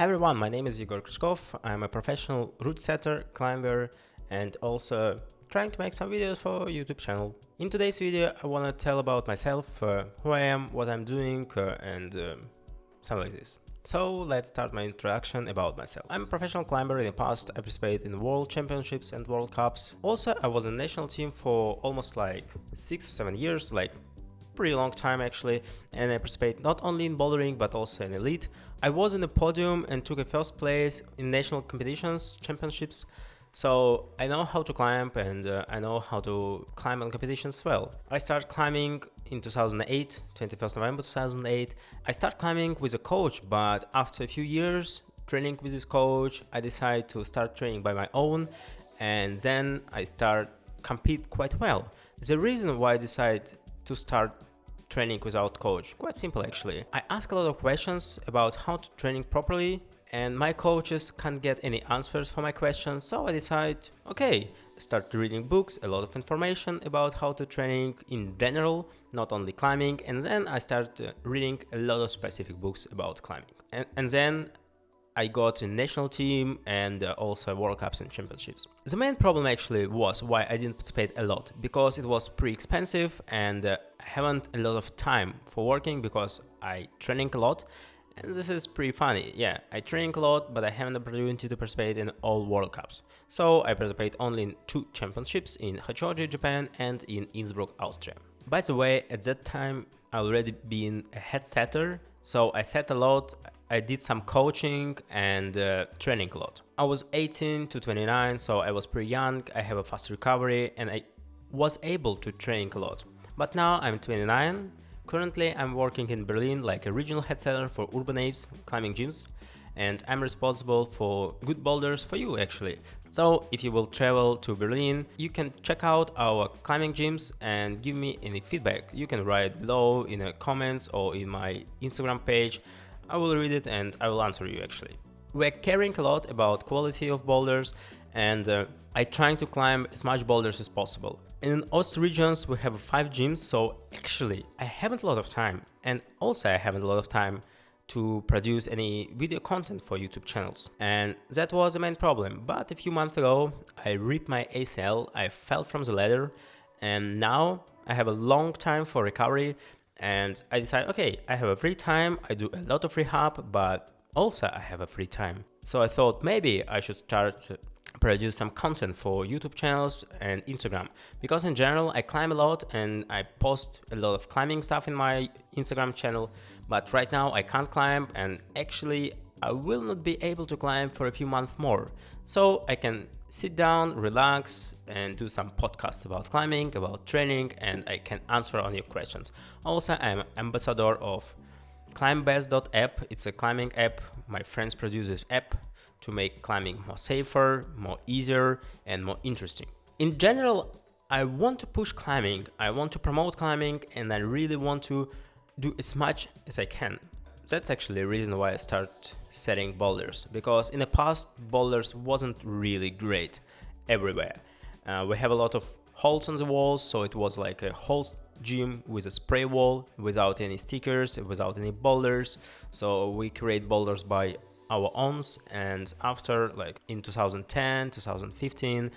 Hi everyone, my name is Egor Kryachkov. I'm a professional route setter, climber, and also trying to make some videos for YouTube channel. In today's video, I want to tell about myself, who I am, what I'm doing, and something like this. So let's start my introduction about myself. I'm a professional climber. In the past, I participated in World Championships and World Cups. Also, I was in the national team for almost like 6 or 7 years, like pretty long time actually, and I participate not only in bouldering but also in elite. I was in the podium and took a first place in national competitions, championships, so I know how to climb and I know how to climb on competitions well. I started climbing in 2008, 21st November 2008. I started climbing with a coach, but after a few years training with this coach, I decided to start training by my own, and then I start compete quite well. The reason why I decided to start training without coach, quite simple actually. I ask a lot of questions about how to training properly, and my coaches can't get any answers for my questions, so I decide, okay, start reading books, a lot of information about how to training in general, not only climbing, and then I start reading a lot of specific books about climbing. And then I got a national team and also World Cups and Championships. The main problem actually was why I didn't participate a lot, because it was pretty expensive and I haven't a lot of time for working because I training a lot. And this is pretty funny. Yeah, I training a lot, but I haven't the opportunity to participate in all World Cups. So I participate only in 2 championships, in Hachioji, Japan, and in Innsbruck, Austria. By the way, at that time I already been a head setter, so I set a lot. I did some coaching and training a lot. I was 18 to 29, so I was pretty young, I have a fast recovery, and I was able to train a lot. But now I'm 29, currently I'm working in Berlin like a regional head setter for Urban Apes climbing gyms, and I'm responsible for good boulders for you actually. So if you will travel to Berlin, you can check out our climbing gyms and give me any feedback. You can write below in the comments or in my Instagram page. I will read it and I will answer you actually. We're caring a lot about quality of boulders, and I trying to climb as much boulders as possible. In Ost regions we have 5 gyms, so actually I haven't a lot of time, and also I haven't a lot of time to produce any video content for YouTube channels. And that was the main problem. But a few months ago I ripped my ACL, I fell from the ladder, and now I have a long time for recovery. And I decided, okay, I have a free time, I do a lot of rehab, but also I have a free time. So I thought maybe I should start to produce some content for YouTube channels and Instagram. Because in general, I climb a lot and I post a lot of climbing stuff in my Instagram channel. But right now I can't climb, and actually I will not be able to climb for a few months more. So I can sit down, relax, and do some podcasts about climbing, about training, and I can answer on your questions. Also, I'm ambassador of climbebest.app. It's a climbing app. My friends produce this app to make climbing more safer, more easier, and more interesting. In general, I want to push climbing, I want to promote climbing, and I really want to do as much as I can. That's actually the reason why I start setting boulders, because in the past boulders wasn't really great everywhere. We have a lot of holes on the walls, so it was like a whole gym with a spray wall without any stickers, without any boulders. So we create boulders by our own, and after, like in 2010, 2015,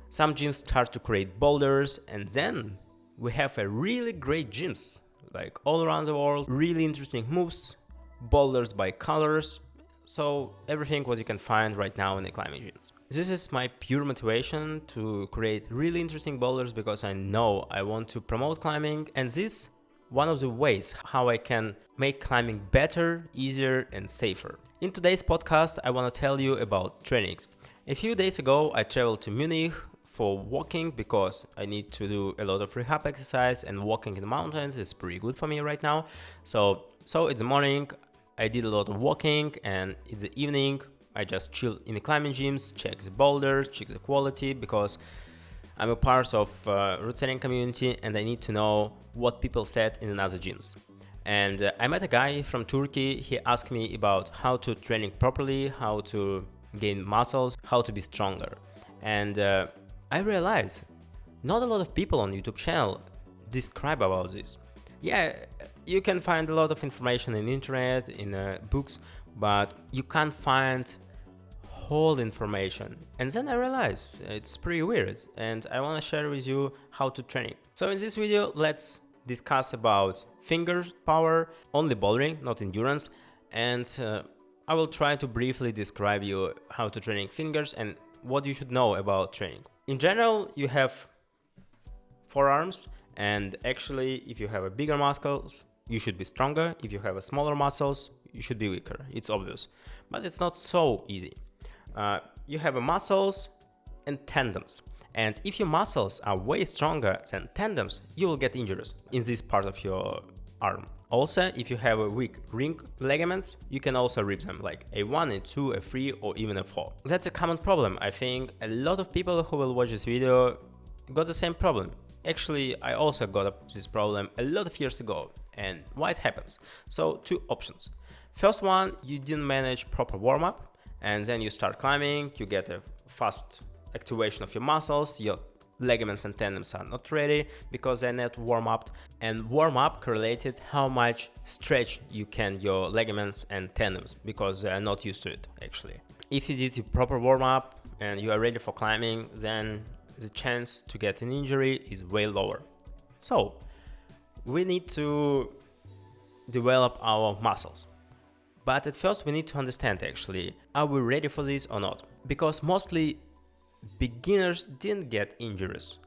some gyms start to create boulders, and then we have a really great gyms like all around the world, really interesting moves, boulders by colors, so everything what you can find right now in the climbing gyms. This is my pure motivation to create really interesting boulders, because I know I want to promote climbing, and this one of the ways how I can make climbing better, easier, and safer. In today's podcast, I want to tell you about trainings. A few days ago, I traveled to Munich for walking, because I need to do a lot of rehab exercise, and walking in the mountains is pretty good for me right now. So in the morning I did a lot of walking, and in the evening I just chill in the climbing gyms, check the boulders, check the quality, because I'm a part of route setting community and I need to know what people set in another gyms. And I met a guy from Turkey. He asked me about how to training properly, how to gain muscles, how to be stronger. And I realized not a lot of people on YouTube channel describe about this. Yeah, you can find a lot of information in internet, in books, but you can't find whole information. And then I realized it's pretty weird, and I want to share with you how to train it. So in this video, let's discuss about finger power, only bouldering, not endurance, and I will try to briefly describe you how to training fingers and what you should know about training. In general, you have forearms, and actually if you have a bigger muscles, you should be stronger. If you have a smaller muscles, you should be weaker. It's obvious, but it's not so easy. You have a muscles and tendons, and if your muscles are way stronger than tendons, you will get injuries in this part of your arm. Also, if you have a weak ring ligaments, you can also rip them, like A1, A2, A3, or even A4. That's a common problem. I think a lot of people who will watch this video got the same problem. Actually, I also got this problem a lot of years ago. And why it happens? So, two options. First one, you didn't manage proper warm-up, and then you start climbing, you get a fast activation of your muscles, your ligaments and tendons are not ready because they're not warm up, and warm up correlated how much stretch you can your ligaments and tendons, because they are not used to it actually. If you did your proper warm up and you are ready for climbing, then the chance to get an injury is way lower. So we need to develop our muscles. But at first we need to understand actually, are we ready for this or not? Because mostly beginners didn't get injuries.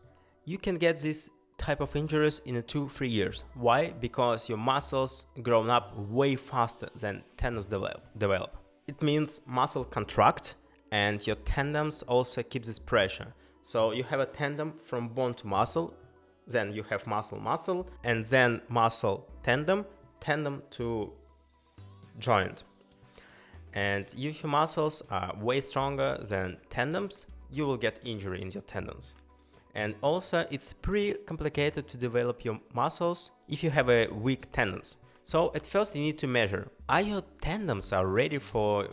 You can get this type of injuries in 2-3 years. Why? Because your muscles grown up way faster than tendons develop. It means muscle contract and your tendons also keep this pressure. So you have a tendon from bone to muscle, then you have muscle, and then muscle tendon to joint. And if your muscles are way stronger than tendons, you will get injury in your tendons. And also it's pretty complicated to develop your muscles if you have a weak tendons. So at first you need to measure, are your tendons are ready for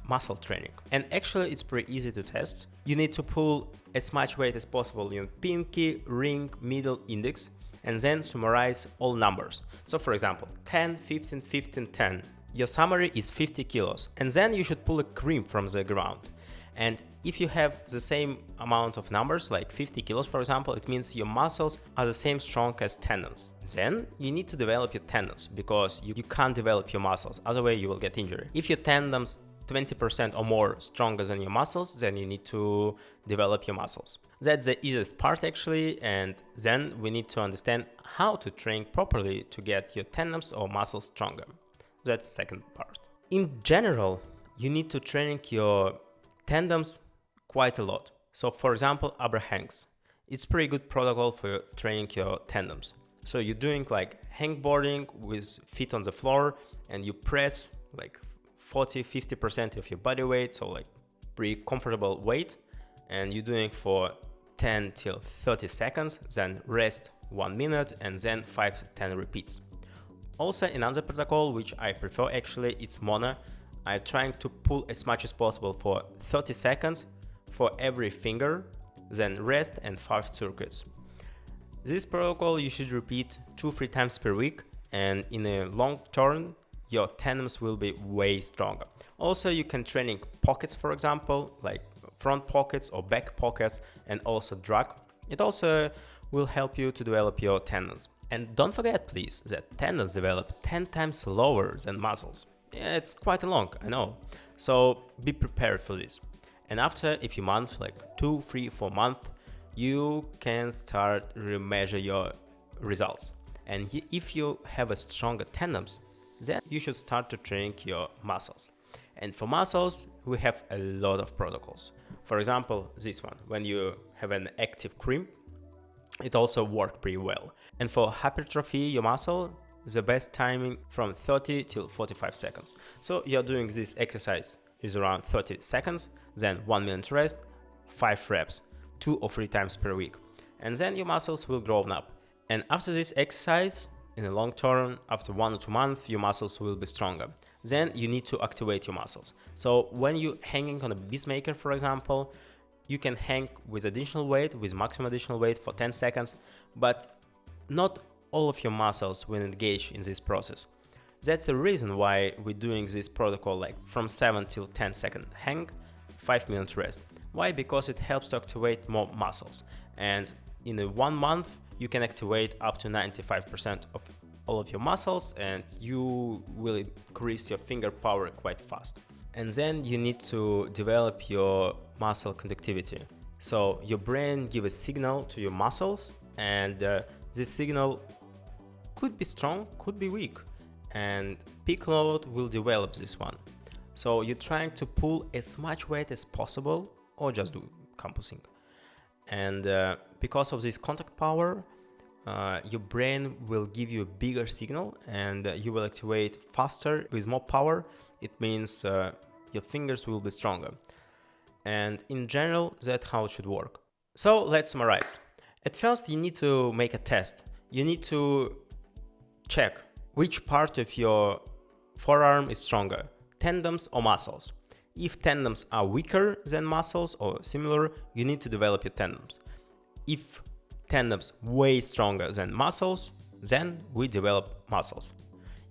muscle training? And actually it's pretty easy to test. You need to pull as much weight as possible in pinky, ring, middle, index, and then summarize all numbers. So for example, 10, 15, 15, 10. Your summary is 50 kilos. And then you should pull a cream from the ground. And if you have the same amount of numbers, like 50 kilos for example, it means your muscles are the same strong as tendons. Then you need to develop your tendons, because you can't develop your muscles, otherwise you will get injury. If your tendons 20% or more stronger than your muscles, then you need to develop your muscles. That's the easiest part actually, and then we need to understand how to train properly to get your tendons or muscles stronger. That's the second part. In general, you need to train your tendons quite a lot. So for example, upper hangs. It's pretty good protocol for training your tendons. So you're doing like hangboarding with feet on the floor, and you press like 40-50% of your body weight, so like pretty comfortable weight, and you're doing for 10 till 30 seconds, then rest 1 minute, and then 5 to 10 repeats. Also another protocol which I prefer actually, it's mono. I'm trying to pull as much as possible for 30 seconds for every finger, then rest and 5 circuits. This protocol you should repeat 2-3 times per week, and in a long term your tendons will be way stronger. Also you can training pockets, for example, like front pockets or back pockets, and also drag. It also will help you to develop your tendons. And don't forget please that tendons develop 10 times slower than muscles. Yeah, it's quite long, I know. So be prepared for this. And after a few months, like 2, 3, 4 months, you can start measure your results. And if you have a stronger tendons, then you should start to train your muscles. And for muscles, we have a lot of protocols. For example, this one, when you have an active cream, it also works pretty well. And for hypertrophy your muscle, the best timing from 30 till 45 seconds. So you're doing this exercise is around 30 seconds, then 1 minute rest, 5 reps, 2 or 3 times per week. And then your muscles will grow up. And after this exercise, in the long term, after 1 or 2 months, your muscles will be stronger. Then you need to activate your muscles. So when you're hanging on a beastmaker, for example, you can hang with additional weight, with maximum additional weight for 10 seconds, but not all of your muscles will engage in this process. That's the reason why we're doing this protocol like from 7 till 10 second hang, 5 minutes rest. Why? Because it helps to activate more muscles. And in a 1 month, you can activate up to 95% of all of your muscles, and you will increase your finger power quite fast. And then you need to develop your muscle conductivity. So your brain gives a signal to your muscles, and this signal could be strong, could be weak, and peak load will develop this one. So you're trying to pull as much weight as possible or just do compassing. And because of this contact power, your brain will give you a bigger signal, and you will activate faster with more power. It means your fingers will be stronger. And in general, that's how it should work. So let's summarize. At first, you need to make a test. You need to check which part of your forearm is stronger, tendons or muscles. If tendons are weaker than muscles or similar, you need to develop your tendons. If tendons way stronger than muscles, then we develop muscles.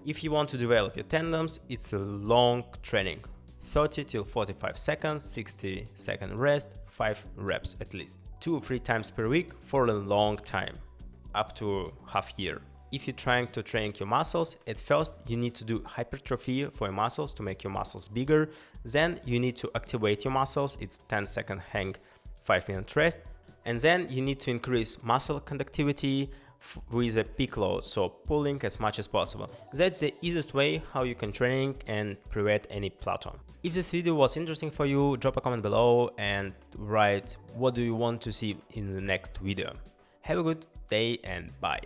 If you want to develop your tendons, it's a long training. 30 till 45 seconds, 60-second rest, 5 reps at least. 2 or 3 times per week for a long time, up to half year. If you're trying to train your muscles, at first you need to do hypertrophy for your muscles to make your muscles bigger. Then you need to activate your muscles. It's 10-second hang, 5-minute rest. And then you need to increase muscle conductivity with a peak load, so pulling as much as possible. That's the easiest way how you can train and prevent any plateau. If this video was interesting for you, drop a comment below and write what do you want to see in the next video. Have a good day and bye.